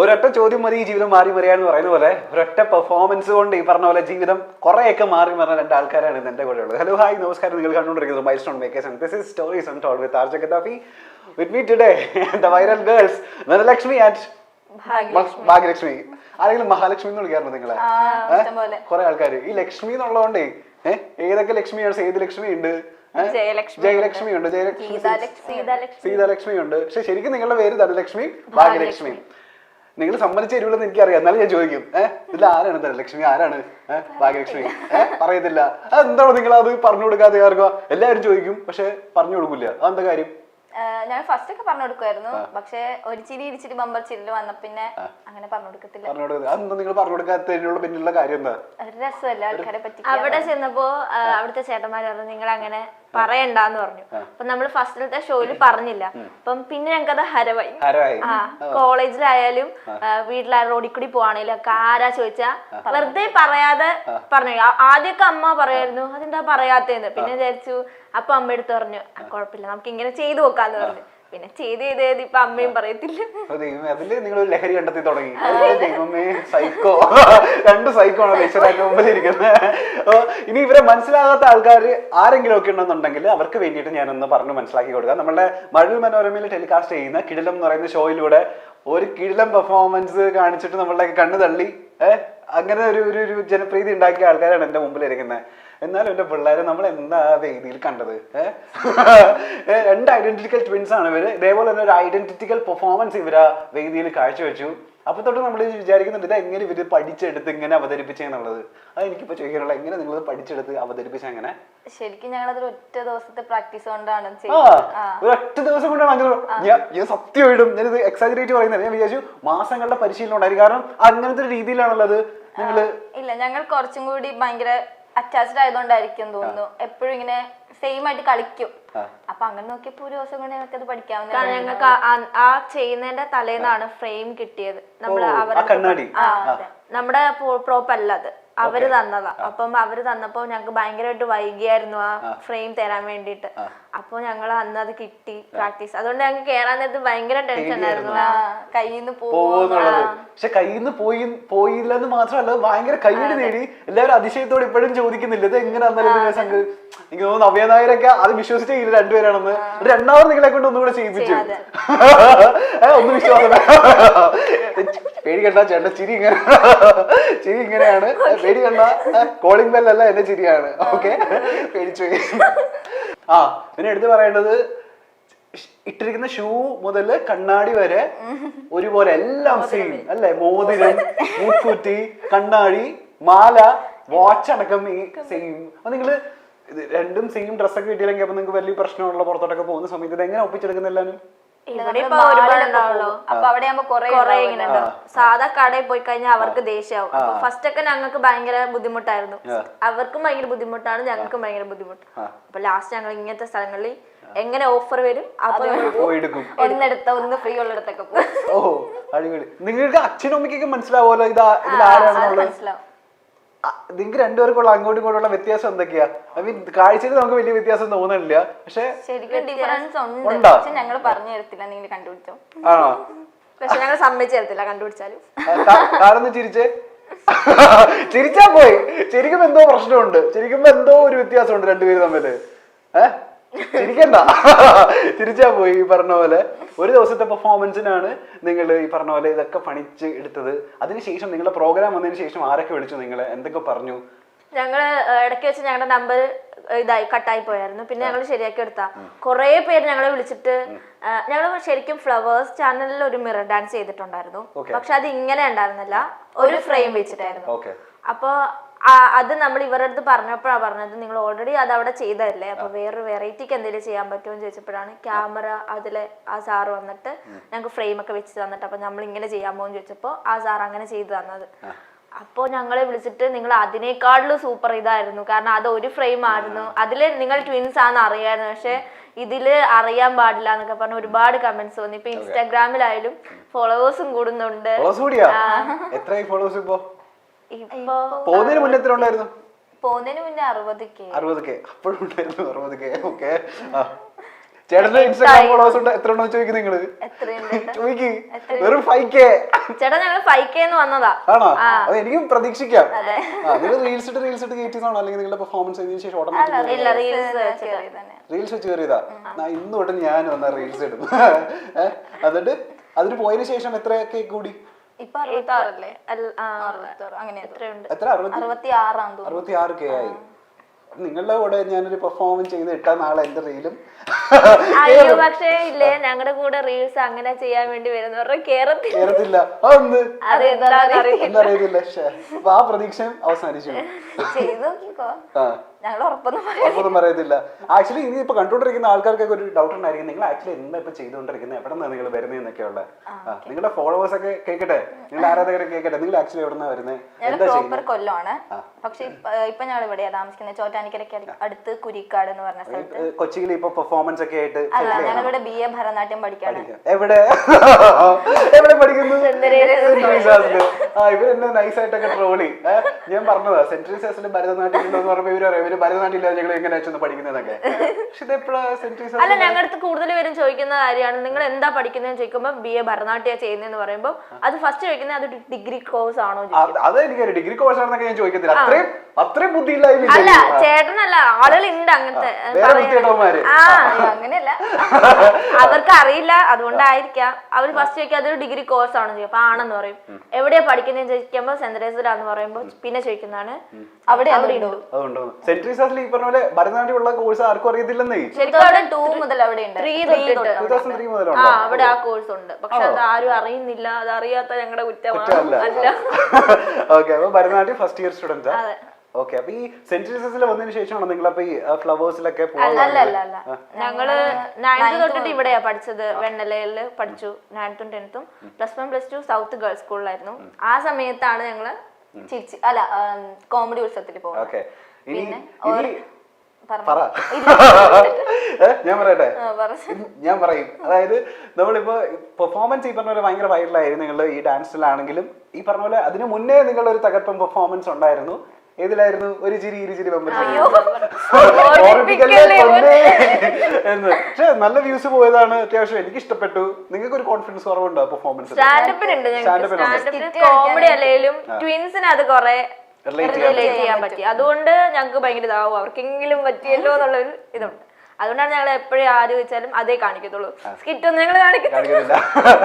ഒരൊറ്റ ചോദ്യം മതി ഈ ജീവിതം മാറി മറിയാന്ന് പറയുന്ന പോലെ ഒരൊറ്റ പെർഫോമൻസ് കൊണ്ട് ഈ പറഞ്ഞ പോലെ ജീവിതം കുറെയൊക്കെ മാറി മറിഞ്ഞ രണ്ട് ആൾക്കാരാണ് ഇന്ന് എന്റെ കൂടെ ഉള്ളത്. ഹലോ ഹായ് നമസ്കാരം, നിങ്ങൾ കണ്ടുകൊണ്ടിരിക്കുന്നത് milestone makers and this is stories untold with RJ Gaddafi. With me today the viral girls Dhanalakshmi and Bhagyalakshmi. ആരെങ്കിലും മഹാലക്ഷ്മി എന്ന് വിളിക്കാറുണ്ട് നിങ്ങളെ? കുറെ ആൾക്കാർ ഈ ലക്ഷ്മി എന്നുള്ളതുകൊണ്ടേ ഏതൊക്കെ ലക്ഷ്മിയാണ്? സേതുലക്ഷ്മി ഉണ്ട്, ജയലക്ഷ്മി ഉണ്ട്, സീതാലക്ഷ്മി ഉണ്ട്. പക്ഷെ ശരിക്കും നിങ്ങളുടെ പേര് ധനലക്ഷ്മി ഭാഗ്യലക്ഷ്മി. നിങ്ങൾ സമ്മതിച്ച തരുമല്ലെന്ന് എനിക്കറിയാം, എന്നാലും ഞാൻ ചോദിക്കും, ഇതിൽ ആരാണ് ധനലക്ഷ്മി, ആരാണ് ഭാഗ്യലക്ഷ്മി? പറയത്തില്ല. അതെന്താണോ നിങ്ങൾ അത് പറഞ്ഞു കൊടുക്കാതെ? ആർക്കോ എല്ലാവരും ചോദിക്കും, പക്ഷെ പറഞ്ഞു കൊടുക്കില്ല. അതെന്താ കാര്യം? ഞാൻ ഫസ്റ്റ് ഒക്കെ പറഞ്ഞു കൊടുക്കുമായിരുന്നു, പക്ഷെ ഒരു ചിരി ഇരിച്ചിട്ട് ബമ്പർ ചിരില് വന്ന പിന്നെ അങ്ങനെ പറഞ്ഞു കൊടുക്കത്തില്ല. അതെന്താ നിങ്ങൾ പറഞ്ഞു കൊടുക്കാത്തതിനുള്ള പിന്നിലുള്ള കാര്യം എന്താ? ഒരു രസമല്ല ആൾക്കാരെ പറ്റി. അവിടെ ചെന്നപ്പോ അവിടുത്തെ ചേട്ടന്മാര് പറഞ്ഞു നിങ്ങൾ അങ്ങനെ പറയണ്ടെന്ന് പറഞ്ഞു. അപ്പൊ നമ്മള് ഫസ്റ്റിലത്തെ ഷോയില് പറഞ്ഞില്ല. അപ്പം പിന്നെ ഞങ്ങൾക്കത് ഹരവായി. കോളേജിലായാലും വീട്ടിലായാലും റോഡിൽ കൂടി പോവാണെങ്കിലും ഒക്കെ ആരാ ചോദിച്ചാ വെറുതെ പറയാതെ പറഞ്ഞു. ആദ്യമൊക്കെ അമ്മ പറയായിരുന്നു അതെന്താ പറയാത്തേന്ന്. പിന്നെ വിചാരിച്ചു, അപ്പൊ അമ്മ എടുത്ത് പറഞ്ഞു കുഴപ്പമില്ല നമുക്ക് ഇങ്ങനെ ചെയ്തു നോക്കാന്ന് പറഞ്ഞു. പിന്നെ ചെയ്ത് ഇപ്പൊ അമ്മയും പറയത്തില്ല. അതില് നിങ്ങൾ ഒരു ലഹരി കണ്ടെത്തി തുടങ്ങി. സൈക്കോ, രണ്ട് സൈക്കോ ആണ് ഈശ്വരന്റെ മുമ്പിൽ ഇരിക്കുന്നത്. ഇനി ഇവരെ മനസ്സിലാകാത്ത ആൾക്കാർ ആരെങ്കിലും ഒക്കെ ഉണ്ടെന്നുണ്ടെങ്കിൽ അവർക്ക് വേണ്ടിയിട്ട് ഞാനൊന്ന് പറഞ്ഞു മനസ്സിലാക്കി കൊടുക്കാം. നമ്മുടെ മഴവിൽ മനോരമയിൽ ടെലികാസ്റ്റ് ചെയ്യുന്ന കിടിലം എന്ന് പറയുന്ന ഷോയിലൂടെ ഒരു കിടിലം പെർഫോമൻസ് കാണിച്ചിട്ട് നമ്മളുടെ കണ്ണ് തള്ളി അങ്ങനെ ഒരു ജനപ്രീതി ഉണ്ടാക്കിയ ആൾക്കാരാണ് എന്റെ മുമ്പിൽ ഇരിക്കുന്നത്. എന്നാലും എന്റെ പിള്ളേരെ നമ്മൾ എന്താ വേദിയിൽ കണ്ടത്? രണ്ട് ഐഡന്റിറ്റിക്കൽ ട്വിൻസ് ആണ് ഇവര്. ഇതേപോലെ തന്നെ ഒരു ഐഡന്റിറ്റിക്കൽ പെർഫോമൻസ് ഇവരാ വേദിയിൽ കാഴ്ചവെച്ചു. അപ്പൊ തൊട്ട് നമ്മൾ വിചാരിക്കുന്നുണ്ട് ഇത് എങ്ങനെ ഇവര് പഠിച്ചെടുത്ത് ഇങ്ങനെ അവതരിപ്പിച്ചെന്നുള്ളത്. അത് എനിക്കിപ്പോ ചോദിക്കാനുള്ള, എങ്ങനെ നിങ്ങൾ പഠിച്ചെടുത്ത് അവതരിപ്പിച്ച? എങ്ങനെ? ശരിക്കും ഞങ്ങൾ അതൊരു ഒറ്റ ദിവസത്തെ പ്രാക്ടീസ് കൊണ്ടാണ് ഒരൊറ്റ ദിവസം കൊണ്ടാണ് അങ്ങനെ. ഞാൻ സത്യമായിട്ടും ഞാനിത് എക്സാജറേറ്റ് പറയുന്നത്. ഞാൻ വിചാരിച്ചു മാസങ്ങളുടെ പരിശീലനം ഉണ്ടായിരുന്നു. കാരണം അങ്ങനത്തെ ഒരു രീതിയിലാണുള്ളത് നിങ്ങള്. ഇല്ല, ഞങ്ങൾ കുറച്ചും കൂടി ഭയങ്കര അറ്റാച്ച്ഡ് ആയതുകൊണ്ടായിരിക്കും തോന്നുന്നു. എപ്പോഴും ഇങ്ങനെ സെയിം ആയിട്ട് കളിക്കും. അപ്പൊ അങ്ങനെ നോക്കിയപ്പോ ഒരു ദിവസം കൊണ്ട് ഞങ്ങൾക്ക് അത് പഠിക്കാവുന്ന. ഞങ്ങൾക്ക് ആ ചെയ്യുന്നതിന്റെ തലേന്നാണ് ഫ്രെയിം കിട്ടിയത്. നമ്മള് നമ്മുടെ പ്രോപ്പ് അല്ല അത്, അവര് തന്നതാ. അപ്പം അവര് തന്നപ്പോ ഞങ്ങക്ക് ഭയങ്കരമായിട്ട് വൈകിയായിരുന്നു ആ ഫ്രെയിം തരാൻ വേണ്ടിട്ട്. അപ്പൊ ഞങ്ങൾ അന്ന് അത് കിട്ടി പ്രാക്ടീസ്. അതുകൊണ്ട് ഞങ്ങൾക്ക് കേറാൻ നേരത്ത് ഭയങ്കര ടെൻഷൻ ആയിരുന്നു, കയ്യിൽ നിന്ന് പോകുന്നുള്ളത്. പക്ഷെ കയ്യിൽ നിന്ന് പോയില്ലെന്ന് മാത്രമല്ല, ഭയങ്കര കയ്യടി നേടി. എല്ലാവരും അതിശയത്തോടെ ഇപ്പോഴും ചോദിക്കുന്നില്ല ഇത് എങ്ങനെ എനിക്ക് തോന്നുന്നു നവ്യ നായരൊക്കെ അത് വിശ്വസിച്ചേ ഇല്ല രണ്ടുപേരാണെന്ന്. രണ്ടാമത് നിങ്ങളെ കൊണ്ട് ഒന്നുകൂടെ ചെയ്യിപ്പിച്ചു. ഒന്ന് വിശ്വാസം പേടിക്കണ്ട ചേട്ടൻ, ചിരി ഇങ്ങനെയാണ്. പേടിക്കണ്ട, കോളിംഗ് ബെല്ലല്ല എന്റെ ചിരിയാണ്. ഓക്കെ, പേടിച്ചു. പിന്നെ എടുത്ത് പറയേണ്ടത് ഇട്ടിരിക്കുന്ന ഷൂ മുതല് കണ്ണാടി വരെ ഒരുപോലെ എല്ലാം സെയിം അല്ലെ? മോതിരം, മൂക്കുറ്റി, കണ്ണാടി, മാല, വാച്ച് അടക്കം സെയിം. അപ്പൊ നിങ്ങള് രണ്ടും സെയിം ഡ്രസ്സൊക്കെ കിട്ടിയില്ലെങ്കിൽ അപ്പൊ നിങ്ങൾക്ക് വലിയ പ്രശ്നമുള്ള പുറത്തോട്ടൊക്കെ പോകുന്ന സമയത്ത് ഇത് എങ്ങനെ ഒപ്പിച്ചെടുക്കുന്ന? എല്ലാവരും സാധാ കടയിൽ പോയി കഴിഞ്ഞാൽ അവർക്ക് ദേഷ്യമാവും. അപ്പൊ ഫസ്റ്റ് ഒക്കെ ഞങ്ങൾക്ക് ഭയങ്കര ബുദ്ധിമുട്ടായിരുന്നു. അവർക്കും ഭയങ്കര ബുദ്ധിമുട്ടാണ്, ഞങ്ങൾക്കും ഭയങ്കര ബുദ്ധിമുട്ട്. അപ്പൊ ലാസ്റ്റ് ഞങ്ങൾ ഇങ്ങനത്തെ സ്ഥലങ്ങളിൽ എങ്ങനെ ഓഫർ വരും അപ്പൊ ഒന്നെടുത്ത ഒന്ന് ഫ്രീ ഉള്ളിടത്തൊക്കെ പോകും. ഓ അടിപൊളി. നിങ്ങൾക്ക് അച്ഛനും അമ്മയ്ക്കൊക്കെ മനസ്സിലാവുമല്ലോ ഇതിലാരാണെന്നുള്ളത്? നിങ്ങൾക്ക് രണ്ടുപേർക്കുള്ള അങ്ങോട്ടും ഇങ്ങോട്ടുള്ള വ്യത്യാസം എന്തൊക്കെയാ? ഐ മീൻ കാഴ്ചയിൽ നമുക്ക് വലിയ വ്യത്യാസം തോന്നുന്നില്ല, പക്ഷെ ശരിക്കും ഡിഫറൻസ് ഉണ്ട്. പക്ഷെ ഞങ്ങൾ പറഞ്ഞു തരത്തില്ല, നിങ്ങൾ കണ്ടുപിടിച്ചോ? ആണോ? പക്ഷെ ഞങ്ങൾ സമ്മതിച്ചു തരത്തില്ല കണ്ടുപിടിച്ചാലും. കാരണം ചിരിച്ചേ ചിരിച്ചാ പോയി. ചിരിക്കുമ്പോ എന്തോ പ്രശ്നമുണ്ട്, ചിരിക്കുമ്പോ എന്തോ ഒരു വ്യത്യാസമുണ്ട് രണ്ടുപേര് തമ്മില്. ചിരിക്കണ്ട, ചിരിച്ചാ പോയി. ഈ പറഞ്ഞ പോലെ ഒരു ദിവസത്തെ പെർഫോമൻസിനാണ് നിങ്ങൾ ഈ പറഞ്ഞ പോലെ ഇതൊക്കെ പണിച്ച് എടുത്തത്. അതിനുശേഷം നിങ്ങളുടെ പ്രോഗ്രാം വന്നതിന് ശേഷം ആരൊക്കെ വിളിച്ചു നിങ്ങളെ, എന്തൊക്കെ പറഞ്ഞു? ഞങ്ങള് ഇടയ്ക്ക് വെച്ച് ഞങ്ങളുടെ നമ്പർ കട്ടായി പോയായിരുന്നു. പിന്നെ ഞങ്ങൾ ശരിയാക്കി എടുത്താ കുറെ പേര് ഞങ്ങളെ വിളിച്ചിട്ട്. ഞങ്ങൾ ശരിക്കും ഫ്ലവേഴ്സ് ചാനലിൽ ഒരു മിറർ ഡാൻസ് ചെയ്തിട്ടുണ്ടായിരുന്നു. പക്ഷെ അത് ഇങ്ങനെ ഉണ്ടായിരുന്നില്ല, ഒരു ഫ്രെയിം വെച്ചിട്ടായിരുന്നു. അപ്പൊ അത് നമ്മൾ ഇവരുടെ അടുത്ത് പറഞ്ഞപ്പോഴാണ് പറഞ്ഞത് നിങ്ങൾ ഓൾറെഡി അത് അവിടെ ചെയ്തതല്ലേ, അപ്പൊ വേറൊരു വെറൈറ്റിക്ക് എന്തെങ്കിലും ചെയ്യാൻ പറ്റുമോ എന്ന് ചോദിച്ചപ്പോഴാണ് ക്യാമറ അതിലെ ആ സാറ് വന്നിട്ട് ഞങ്ങൾക്ക് ഫ്രെയിം ഒക്കെ വെച്ച് തന്നിട്ട് അപ്പൊ നമ്മൾ ഇങ്ങനെ ചെയ്യാമോ എന്ന് ചോദിച്ചപ്പോ ആ സാർ അങ്ങനെ ചെയ്തു തന്നത്. അപ്പോൾ ഞങ്ങളെ വിളിച്ചിട്ട് നിങ്ങൾ അതിനേക്കാളും സൂപ്പർ ഇതായിരുന്നു, കാരണം അത് ഒരു ഫ്രെയിം ആയിരുന്നു, അതില് നിങ്ങൾ ട്വിൻസ് ആണെന്ന് അറിയായിരുന്നു, പക്ഷെ ഇതില് അറിയാൻ പാടില്ല എന്നൊക്കെ പറഞ്ഞ ഒരുപാട് കമന്റ്സ് വന്നു. ഇപ്പൊ ഇൻസ്റ്റാഗ്രാമിലായാലും ഫോളോവേഴ്സും കൂടുന്നുണ്ട്. പോകുന്നതിന് മുന്നേ 60K. അപ്പോഴും ഉണ്ടായിരുന്നു 60K. ഓക്കെ, ചേട്ടന്റെ ഇൻസ്റ്റാഗ്രാം ഫോളോവേഴ്സ് ഉണ്ട് എത്ര ഉണ്ടോ ചോദിക്കും നിങ്ങള് ചോദിക്ക് വെറും 5K ചേട്ടാ ഞങ്ങൾ 5K വന്നതാ. ആണോ? അത് എനിക്കും പ്രതീക്ഷിക്കാം. നിങ്ങൾ റീൽസ് ഇട്ട് കയറ്റിയതാണോ അല്ലെങ്കിൽ നിങ്ങളുടെ പെർഫോമൻസ് ചെയ്തതിനു ശേഷം ഓട്ടോമാറ്റിക് ഇല്ല റീൽസ് റീൽസ് വെച്ച് കയറിയതാ? ഇന്ന് തൊട്ട് ഞാൻ വന്ന റീൽസ് ഇടും. എന്നിട്ട് അതിന് പോയതിനു ശേഷം എത്ര കേക്ക് കൂടി? ഇപ്പൊ 66 അങ്ങനെ എത്ര? 66 ആയി. നിങ്ങളുടെ കൂടെ ഞാനൊരു പെർഫോമൻസ് ചെയ്ത് ഇട്ട നാളെ എന്റെ റീലും അയ്യോ പക്ഷേ ഇല്ലേ ഞങ്ങളുടെ കൂടെ റീൽസ് അങ്ങനെ ചെയ്യാൻ വേണ്ടി വരുന്നവരുടെ കേറത്തില്ല. അറിയത്തില്ല. അപ്പൊ ആ പ്രതീക്ഷ അവസാനിച്ചു. ഞങ്ങൾ ഉറപ്പൊന്നും പറയത്തില്ല. ആക്ച്വലി ഇനി ഇപ്പൊ കണ്ടുകൊണ്ടിരിക്കുന്ന ആൾക്കാർക്കൊക്കെ ഒരു ഡൗട്ട് ഉണ്ടായിരിക്കും, നിങ്ങൾ ആക്ച്വലി എന്താ ഇപ്പൊ ചെയ്തുകൊണ്ടിരിക്കുന്നത്, എവിടെ നിന്നാണ് നിങ്ങൾ വരുന്നതെന്നൊക്കെ ഉള്ള. നിങ്ങളുടെ ഫോളോവേഴ്സ് ഒക്കെ കേൾക്കട്ടെ, നിങ്ങളുടെ ആരാധകരെ കേൾക്കട്ടെ, നിങ്ങൾ ആക്ച്വലി എവിടെ നിന്നാണ് വരുന്നത്, എന്താ ചെയ്യുന്നത്? കൊല്ലമാണ്. പക്ഷെ ഇപ്പൊ ഞങ്ങൾ ഇവിടെയാ താമസിക്കുന്നത്, ചോറ്റാനിക്കരയ്ക്ക് അടുത്ത് കുരിക്കാട് എന്ന് പറഞ്ഞ സ്ഥലത്ത്. കൊച്ചിയിൽ ഇപ്പൊ പെർഫോമൻസ് ഒക്കെ ആയിട്ട് ഞങ്ങളിവിടെ BA ഭരതനാട്യം പഠിക്കാണ്. എവിടെ പഠിക്കുന്നു? ഇവരെന്നെ നൈസായിട്ടൊക്കെ ട്രോളി. ഞാൻ പറഞ്ഞതാ സെൻട്രൽ സെസിൽ ഭരതനാട്യം ഉണ്ടെന്ന് പറഞ്ഞപ്പോ ഇവര് ഭരതനാട്യം ഞങ്ങൾ എങ്ങനെ വെച്ചൊന്ന് പഠിക്കുന്നതൊക്കെ. പക്ഷെ ഇതെപ്പോഴാ സെൻട്രൽ അല്ല ഞങ്ങളുടെ അടുത്ത് കൂടുതൽ പേരും ചോദിക്കുന്ന കാര്യമാണ്, നിങ്ങൾ എന്താ പഠിക്കുന്നതെന്ന് ചോദിക്കുമ്പോൾ BA ഭരതനാട്യം ചെയ്യുന്നതെന്ന് പറയുമ്പോൾ അത് ഫസ്റ്റ് ചോദിക്കുന്നത് അത് ഡിഗ്രി കോഴ്സ് ആണോ? അത് എനിക്കറിയാം ഡിഗ്രി കോഴ്സ് ആണെന്നൊക്കെ ഞാൻ ചോദിക്കത്തില്ല. അത്രയും ബുദ്ധിയില്ല. അല്ല ചേട്ടനല്ല, ആളുകളുണ്ട് അങ്ങനത്തെ അങ്ങനെയല്ല, അവർക്ക് അറിയില്ല അതുകൊണ്ടായിരിക്കാം. അവർ ഫസ്റ്റ് ചോദിക്കുക അതൊരു ഡിഗ്രി കോഴ്സ് ആണോ ചോദിക്കും, അപ്പൊ ആണെന്ന് പറയും. എവിടെയാ പഠിക്കുന്നതെന്ന് ചോദിക്കുമ്പോൾ സെന്റ് തെരേസയിലാന്ന് പറയുമ്പോൾ പിന്നെ ചോദിക്കുന്നതാണ് അവിടെ സെന്റ് തെരേസയിൽ ഈ പറഞ്ഞ പോലെ ഭരതനാട്യം ഉള്ള കോഴ്സ് ആർക്കും അറിയത്തില്ലെന്നേ. ശരിക്കും അവിടെ 2 മുതൽ അവിടെ ഉണ്ട്, 2003 മുതലുണ്ട്. അവിടെ ആ കോഴ്സ് ഉണ്ട്, പക്ഷെ അത് ആരും അറിയുന്നില്ല. അത് അറിയാത്ത ഞങ്ങളുടെ കുറ്റമാണ്. അല്ല ഓക്കെ, അപ്പൊ Bharatanatyam first year student. Okay, അപ്പൊ ഈ സെന്റ് തെരേസയിൽ വന്നതിന് ശേഷമാണോ നിങ്ങൾ അപ്പൊ ഈ ഫ്ലവേഴ്സിലൊക്കെ ഞങ്ങള് 9th തൊട്ടിട്ട് ഇവിടെയാ പഠിച്ചത്. വെണ്ണലയില് പഠിച്ചു 9th 10th. +1 +2 സൗത്ത് ഗേൾസ് സ്കൂളിലായിരുന്നു. ആ സമയത്താണ് ഞങ്ങള് കോമഡി ഉത്സവത്തിൽ പോകുന്നത്. ഞാൻ പറയും. അതായത് നമ്മളിപ്പോ പെർഫോമൻസ് ഈ പറഞ്ഞ പോലെ ഭയങ്കര വൈറലായിരുന്നു നിങ്ങൾ ഈ ഡാൻസിലാണെങ്കിലും. ഈ പറഞ്ഞ പോലെ അതിനു മുന്നേ നിങ്ങളുടെ ഒരു തകർപ്പൻ പെർഫോമൻസ് ഉണ്ടായിരുന്നു. ഏതിലായിരുന്നു? ഒരു ചിരി ഇരുചിരി എന്ന്. പക്ഷെ നല്ല വ്യൂസ് പോയതാണ്, അത്യാവശ്യം എനിക്ക് ഇഷ്ടപ്പെട്ടു. നിങ്ങൾക്ക് ഒരു കോൺഫിഡൻസ് കുറവുണ്ടോ പെർഫോമൻസ്? കോമഡി അല്ലെങ്കിലും ട്വിൻസിന് അത് കുറെ റിലേറ്റ് ചെയ്യാൻ പറ്റി. അതുകൊണ്ട് ഞങ്ങൾക്ക് ഭയങ്കര ഇതാവും, അവർക്കെങ്കിലും പറ്റിയല്ലോ എന്നുള്ളൊരു ഇതുണ്ട്. അതുകൊണ്ടാണ് ഞങ്ങൾ എപ്പോഴും ആര് ചോദിച്ചാലും അതേ കാണിക്കത്തുള്ളൂ, സ്കിറ്റ് ഒന്നും ഞങ്ങൾ കാണിക്കത്തില്ല.